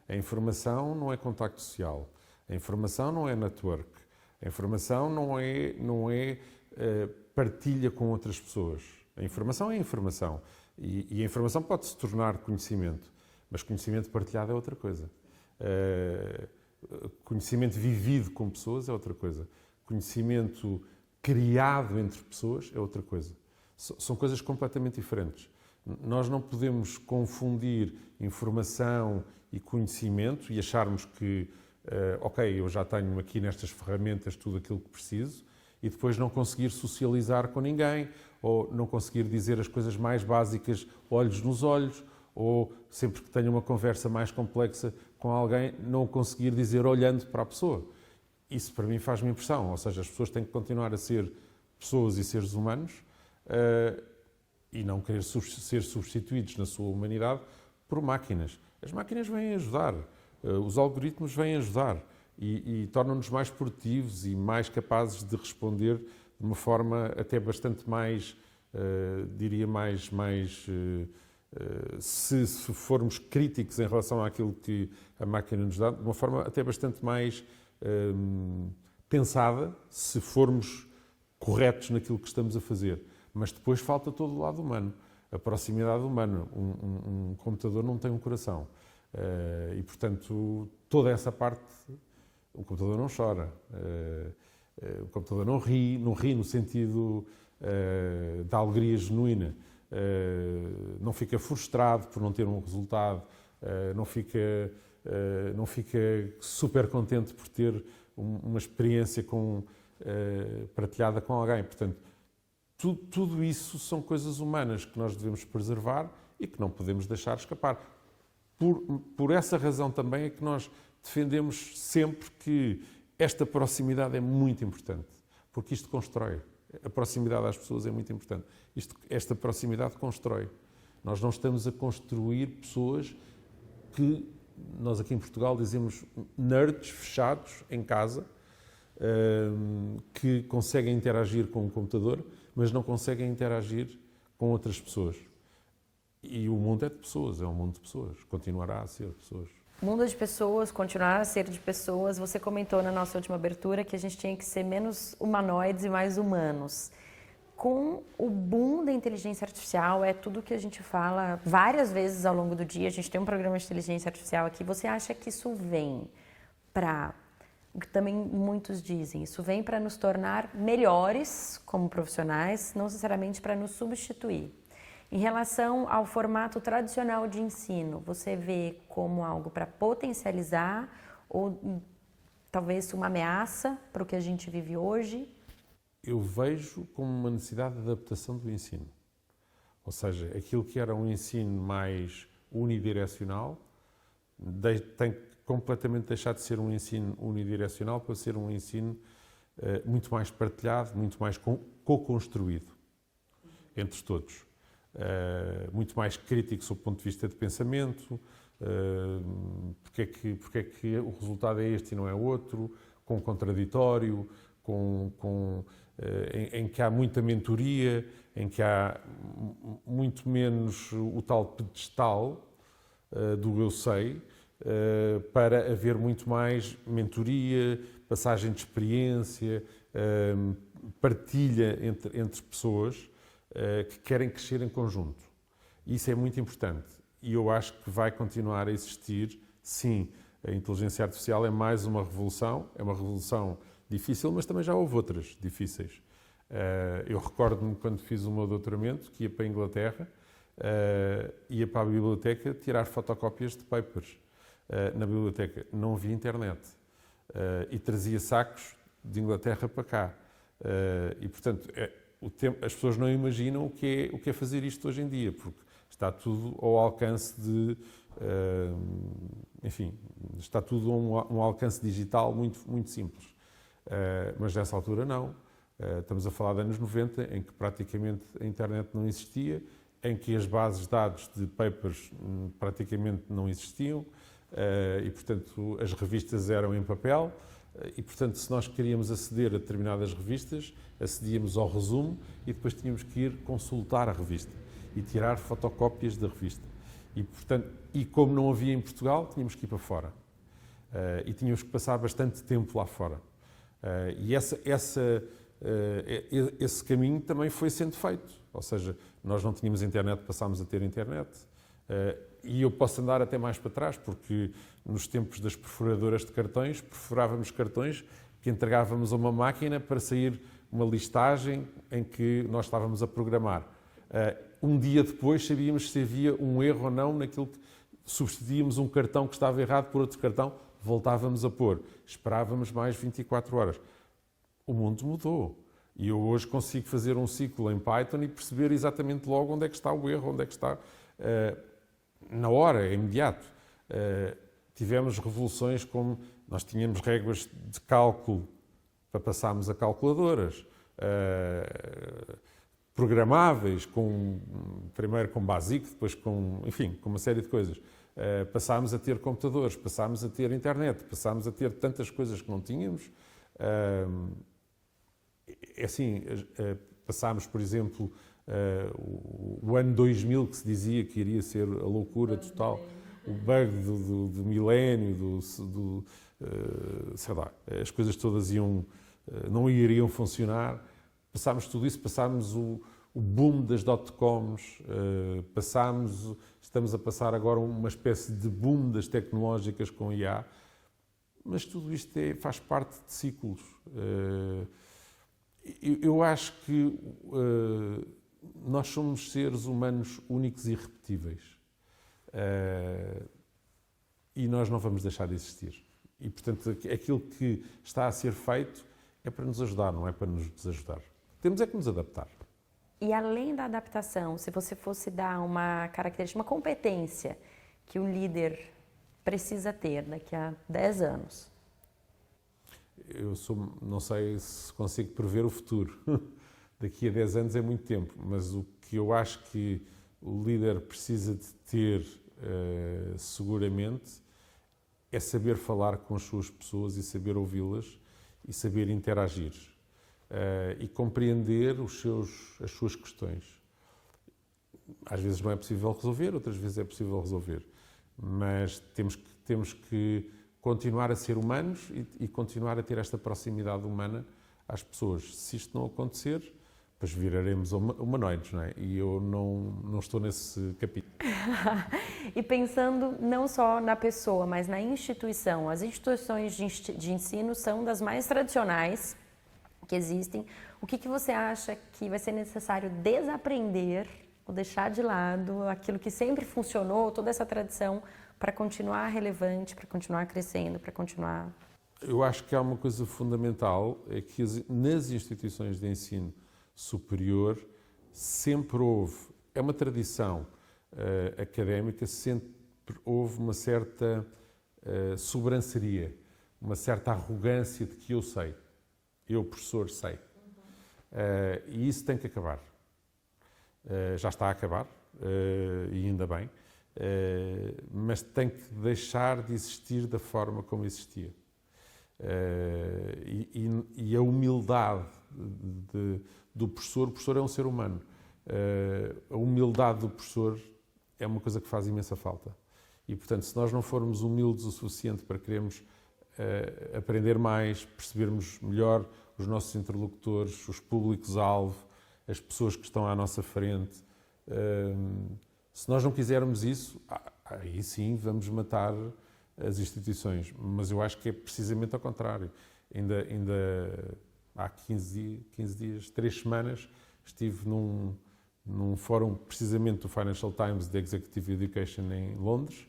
A informação não é contacto social. A informação não é network. A informação não é partilha com outras pessoas. A informação é informação. E a informação pode se tornar conhecimento. Mas conhecimento partilhado é outra coisa. Conhecimento vivido com pessoas é outra coisa. Conhecimento criado entre pessoas é outra coisa. São coisas completamente diferentes. Nós não podemos confundir informação e conhecimento e acharmos que, ok, eu já tenho aqui nestas ferramentas tudo aquilo que preciso e depois não conseguir socializar com ninguém, ou não conseguir dizer as coisas mais básicas olhos nos olhos, ou sempre que tenho uma conversa mais complexa com alguém, não conseguir dizer olhando para a pessoa. Isso para mim faz-me impressão, ou seja, as pessoas têm que continuar a ser pessoas e seres humanos e não querer ser substituídos na sua humanidade por máquinas. As máquinas vêm ajudar, os algoritmos vêm ajudar e tornam-nos mais produtivos e mais capazes de responder de uma forma até bastante mais, diria se formos críticos em relação àquilo que a máquina nos dá, de uma forma até bastante mais pensada, se formos corretos naquilo que estamos a fazer. Mas depois falta todo o lado humano, a proximidade humana. Um computador não tem um coração. E, portanto, toda essa parte, o computador não chora, o computador não ri no sentido da alegria genuína, não fica frustrado por não ter um resultado, não fica super contente por ter uma experiência partilhada com alguém. Portanto, tudo isso são coisas humanas que nós devemos preservar e que não podemos deixar escapar. Por essa razão também é que nós defendemos sempre que esta proximidade é muito importante, porque isto constrói. A proximidade às pessoas é muito importante. Esta proximidade constrói. Nós não estamos a construir pessoas que nós aqui em Portugal dizemos nerds fechados em casa, que conseguem interagir com o computador, mas não conseguem interagir com outras pessoas. E o mundo é de pessoas, é um mundo de pessoas, continuará a ser de pessoas. Mundo de pessoas, continuar a ser de pessoas. Você comentou na nossa última abertura que a gente tinha que ser menos humanoides e mais humanos. Com o boom da inteligência artificial, é tudo que a gente fala várias vezes ao longo do dia. A gente tem um programa de inteligência artificial aqui. Você acha que isso vem para, o que também muitos dizem, isso vem para nos tornar melhores como profissionais, não necessariamente para nos substituir? Em relação ao formato tradicional de ensino, você vê como algo para potencializar ou talvez uma ameaça para o que a gente vive hoje? Eu vejo como uma necessidade de adaptação do ensino. Ou seja, aquilo que era um ensino mais unidirecional tem que completamente deixar de ser um ensino unidirecional para ser um ensino muito mais partilhado, muito mais co-construído entre todos. Muito mais crítico sob o ponto de vista de pensamento, porque é que o resultado é este e não é outro, com contraditório, em que há muita mentoria, em que há muito menos o tal pedestal do eu sei, para haver muito mais mentoria, passagem de experiência, partilha entre pessoas que querem crescer em conjunto. Isso é muito importante e eu acho que vai continuar a existir. Sim, a inteligência artificial é mais uma revolução difícil, mas também já houve outras difíceis. Eu recordo-me quando fiz o meu doutoramento, que ia para a Inglaterra, ia para a biblioteca tirar fotocópias de papers na biblioteca. Não havia internet e trazia sacos de Inglaterra para cá. E, portanto, as pessoas não imaginam o que é fazer isto hoje em dia, porque está tudo ao alcance enfim, está tudo a um alcance digital muito simples. Mas nessa altura não. Estamos a falar de anos 90, em que praticamente a internet não existia, em que as bases de dados de papers praticamente não existiam, e, portanto, as revistas eram em papel, e, portanto, se nós queríamos aceder a determinadas revistas, acedíamos ao resumo e depois tínhamos que ir consultar a revista e tirar fotocópias da revista. E, portanto, como não havia em Portugal, tínhamos que ir para fora. E tínhamos que passar bastante tempo lá fora. E esse caminho também foi sendo feito. Ou seja, nós não tínhamos internet, passámos a ter internet. E eu posso andar até mais para trás, porque nos tempos das perfuradoras de cartões, perfurávamos cartões que entregávamos a uma máquina para sair uma listagem em que nós estávamos a programar. Um dia depois sabíamos se havia um erro ou não naquilo que substituíamos um cartão que estava errado por outro cartão, voltávamos a pôr. Esperávamos mais 24 horas. O mundo mudou. E eu hoje consigo fazer um ciclo em Python e perceber exatamente logo onde é que está o erro, onde é que está, na hora, é imediato. Tivemos revoluções como nós tínhamos regras de cálculo para passarmos a calculadoras, programáveis, primeiro com BASIC, depois com uma série de coisas. Passámos a ter computadores, passámos a ter internet, passámos a ter tantas coisas que não tínhamos. Passámos, por exemplo, o ano 2000, que se dizia que iria ser a loucura total, o bug do milénio, sei lá, as coisas todas não iriam funcionar. Passámos tudo isso, passámos o boom das dot-coms, estamos a passar agora uma espécie de boom das tecnológicas com IA, mas tudo isto faz parte de ciclos. Eu acho que nós somos seres humanos únicos e irrepetíveis. E nós não vamos deixar de existir. E, portanto, aquilo que está a ser feito é para nos ajudar, não é para nos desajudar. Temos é que nos adaptar. E além da adaptação, se você fosse dar uma característica, uma competência que o líder precisa ter daqui a 10 anos? Não sei se consigo prever o futuro. Daqui a 10 anos é muito tempo, mas o que eu acho que o líder precisa de ter, seguramente, é saber falar com as suas pessoas e saber ouvi-las e saber interagir. E compreender as suas questões. Às vezes não é possível resolver, outras vezes é possível resolver. Mas temos que continuar a ser humanos e continuar a ter esta proximidade humana às pessoas. Se isto não acontecer, depois viraremos humanoides, não é? E eu não estou nesse capítulo. E pensando não só na pessoa, mas na instituição. As instituições de ensino são das mais tradicionais que existem. O que você acha que vai ser necessário desaprender ou deixar de lado aquilo que sempre funcionou, toda essa tradição, para continuar relevante, para continuar crescendo, para continuar... Eu acho que há uma coisa fundamental, é que nas instituições de ensino superior sempre houve, é uma tradição académica, sempre houve uma certa sobranceria, uma certa arrogância de que eu sei. Eu, professor, sei. E isso tem que acabar. Já está a acabar, e ainda bem, mas tem que deixar de existir da forma como existia. E a humildade do professor, o professor é um ser humano, a humildade do professor é uma coisa que faz imensa falta. E, portanto, se nós não formos humildes o suficiente para querermos aprender mais, percebermos melhor os nossos interlocutores, os públicos-alvo, as pessoas que estão à nossa frente. Se nós não quisermos isso, aí sim vamos matar as instituições. Mas eu acho que é precisamente ao contrário. Ainda há 15 dias, 3 semanas, estive num fórum precisamente do Financial Times de Executive Education em Londres,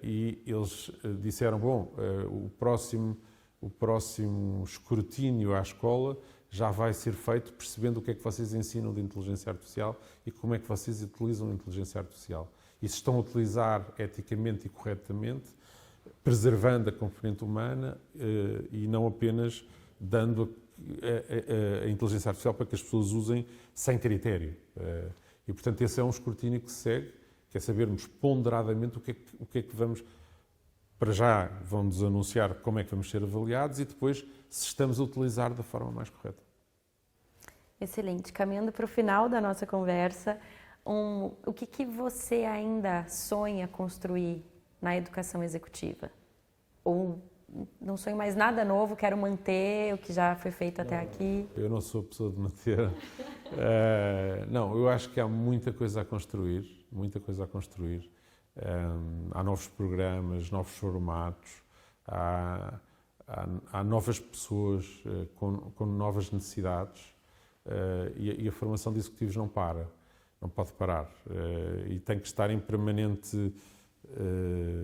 e eles disseram, o próximo escrutínio à escola já vai ser feito percebendo o que é que vocês ensinam de inteligência artificial e como é que vocês utilizam a inteligência artificial. E se estão a utilizar eticamente e corretamente, preservando a componente humana e não apenas dando a inteligência artificial para que as pessoas usem sem critério. E, portanto, esse é um escrutínio que se segue, que é sabermos ponderadamente o que é que vamos... Para já vão-nos anunciar como é que vamos ser avaliados e depois se estamos a utilizar da forma mais correta. Excelente. Caminhando para o final da nossa conversa, o que você ainda sonha construir na educação executiva? Ou não sonho mais nada novo, quero manter o que já foi feito até aqui? Eu não sou a pessoa de manter. Não, eu acho que há muita coisa a construir, muita coisa a construir. Há novos programas, novos formatos, há novas pessoas com novas necessidades e a formação de executivos não pode parar e tem que estar em permanente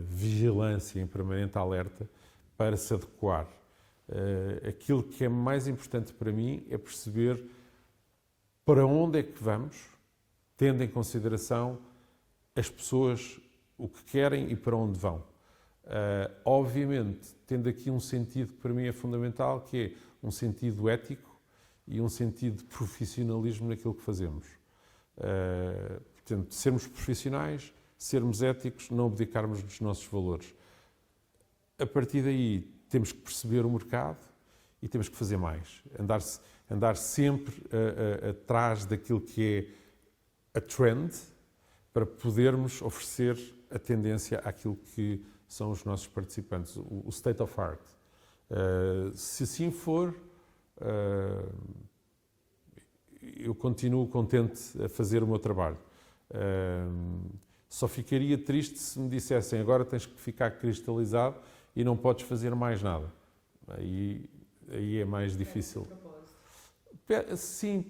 vigilância, em permanente alerta para se adequar. Aquilo que é mais importante para mim é perceber para onde é que vamos, tendo em consideração as pessoas, o que querem e para onde vão. Obviamente, tendo aqui um sentido que para mim é fundamental, que é um sentido ético e um sentido de profissionalismo naquilo que fazemos. Portanto, sermos profissionais, sermos éticos, não abdicarmos dos nossos valores. A partir daí, temos que perceber o mercado e temos que fazer mais. Andar sempre atrás daquilo que é a trend, para podermos oferecer a tendência àquilo que são os nossos participantes, o state of art. Se assim for, eu continuo contente a fazer o meu trabalho. Só ficaria triste se me dissessem agora tens que ficar cristalizado e não podes fazer mais nada. Aí é mais difícil. Sim,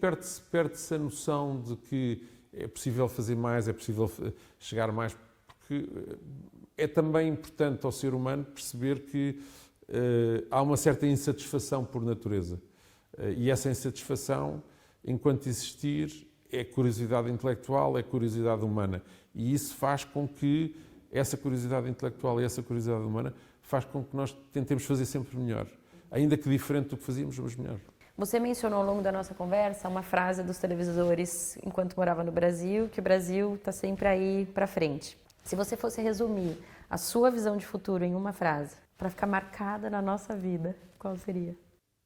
perde-se a noção de que é possível fazer mais, é possível chegar mais, porque é também importante ao ser humano perceber que há uma certa insatisfação por natureza. E essa insatisfação, enquanto existir, é curiosidade intelectual, é curiosidade humana. E isso faz com que essa curiosidade intelectual e essa curiosidade humana faz com que nós tentemos fazer sempre melhor. Ainda que diferente do que fazíamos, mas melhor. Você mencionou ao longo da nossa conversa uma frase dos televisores enquanto morava no Brasil, que o Brasil está sempre aí para frente. Se você fosse resumir a sua visão de futuro em uma frase, para ficar marcada na nossa vida, qual seria?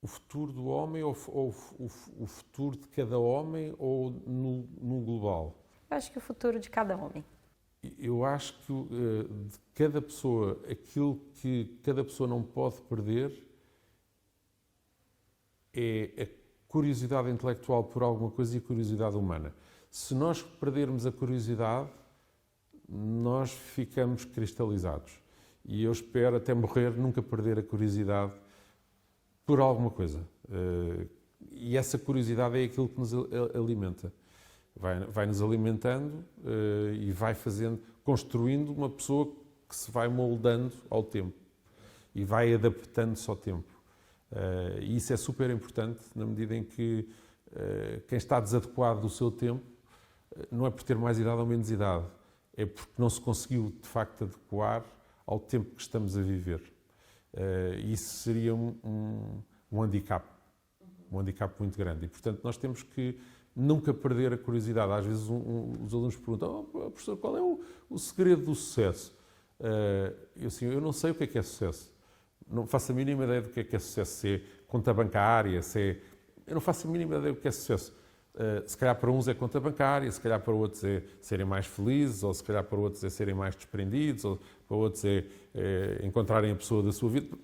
O futuro do homem ou o futuro de cada homem ou no global? Eu acho que o futuro de cada homem. Eu acho que de cada pessoa, aquilo que cada pessoa não pode perder é a curiosidade intelectual por alguma coisa e a curiosidade humana. Se nós perdermos a curiosidade, nós ficamos cristalizados. E eu espero, até morrer, nunca perder a curiosidade por alguma coisa. E essa curiosidade é aquilo que nos alimenta. Vai-nos alimentando e vai construindo uma pessoa que se vai moldando ao tempo e vai adaptando-se ao tempo. E isso é super importante na medida em que quem está desadequado do seu tempo não é por ter mais idade ou menos idade, é porque não se conseguiu de facto adequar ao tempo que estamos a viver. Isso seria um handicap muito grande e, portanto, nós temos que nunca perder a curiosidade. Às vezes os alunos perguntam: professor, qual é o segredo do sucesso? Eu não sei o que é sucesso. Não faço a mínima ideia do que é sucesso. Se é conta bancária, eu não faço a mínima ideia do que é sucesso. Se calhar para uns é conta bancária, se calhar para outros é serem mais felizes, ou se calhar para outros é serem mais desprendidos, ou para outros é encontrarem a pessoa da sua vida.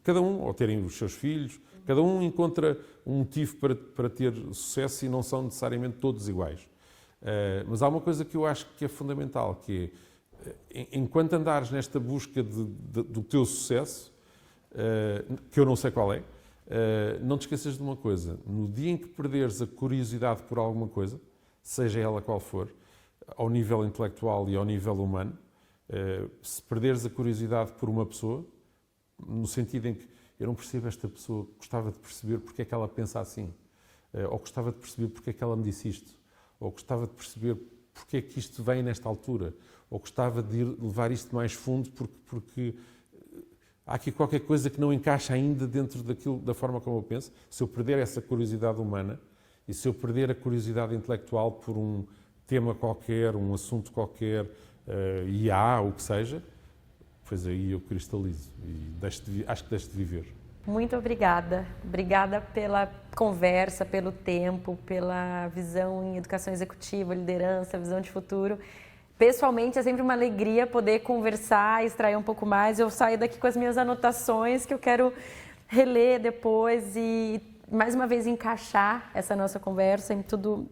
Cada um, ou terem os seus filhos, cada um encontra um motivo para ter sucesso e não são necessariamente todos iguais. Mas há uma coisa que eu acho que é fundamental, que é, enquanto andares nesta busca do teu sucesso, que eu não sei qual é, não te esqueças de uma coisa: no dia em que perderes a curiosidade por alguma coisa, seja ela qual for, ao nível intelectual e ao nível humano, se perderes a curiosidade por uma pessoa, no sentido em que eu não percebo esta pessoa, gostava de perceber porque é que ela pensa assim, ou gostava de perceber porque é que ela me disse isto, ou gostava de perceber porque é que isto vem nesta altura, ou gostava de levar isto mais fundo porque há aqui qualquer coisa que não encaixa ainda dentro da forma como eu penso. Se eu perder essa curiosidade humana e se eu perder a curiosidade intelectual por um tema qualquer, um assunto qualquer, IA, o que seja, pois aí eu cristalizo e acho que deixo de viver. Muito obrigada. Obrigada pela conversa, pelo tempo, pela visão em educação executiva, liderança, visão de futuro. Pessoalmente, é sempre uma alegria poder conversar, extrair um pouco mais. Eu saio daqui com as minhas anotações que eu quero reler depois e, mais uma vez, encaixar essa nossa conversa em tudo,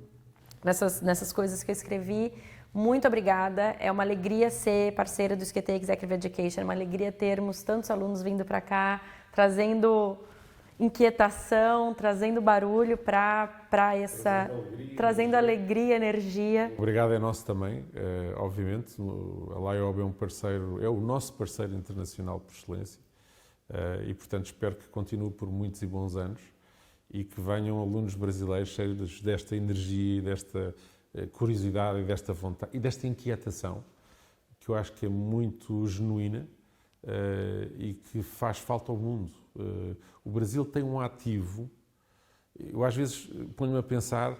nessas coisas que eu escrevi. Muito obrigada. É uma alegria ser parceira do SQT Executive Education, é uma alegria termos tantos alunos vindo para cá, trazendo inquietação, trazendo barulho trazendo alegria, energia. Obrigado é nosso também, obviamente. A LIOB é um parceiro, é o nosso parceiro internacional por excelência. E, portanto, espero que continue por muitos e bons anos e que venham alunos brasileiros cheios desta energia e desta curiosidade e desta vontade e desta inquietação, que eu acho que é muito genuína e que faz falta ao mundo. O Brasil tem um ativo. Eu às vezes ponho-me a pensar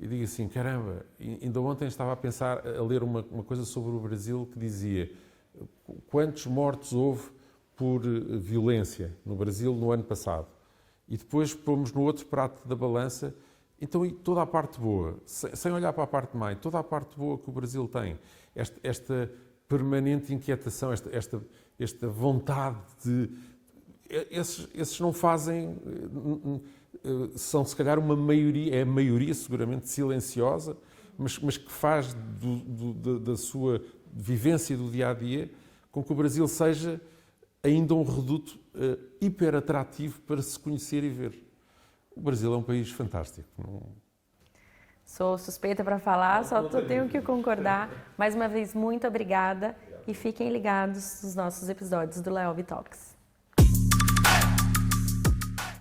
e digo assim, caramba, ainda ontem estava a ler uma coisa sobre o Brasil que dizia quantos mortos houve por violência no Brasil no ano passado. E depois pomos no outro prato da balança, então toda a parte boa, sem olhar para a parte má, toda a parte boa que o Brasil tem, esta permanente inquietação, esta vontade de... Esses não fazem... São se calhar uma maioria, é a maioria seguramente silenciosa, mas que faz da sua vivência do dia-a-dia com que o Brasil seja ainda um reduto hiper atrativo para se conhecer e ver. O Brasil é um país fantástico. Sou suspeita para falar, só tenho que concordar. Mais uma vez, muito obrigada e fiquem ligados nos nossos episódios do Leob Talks.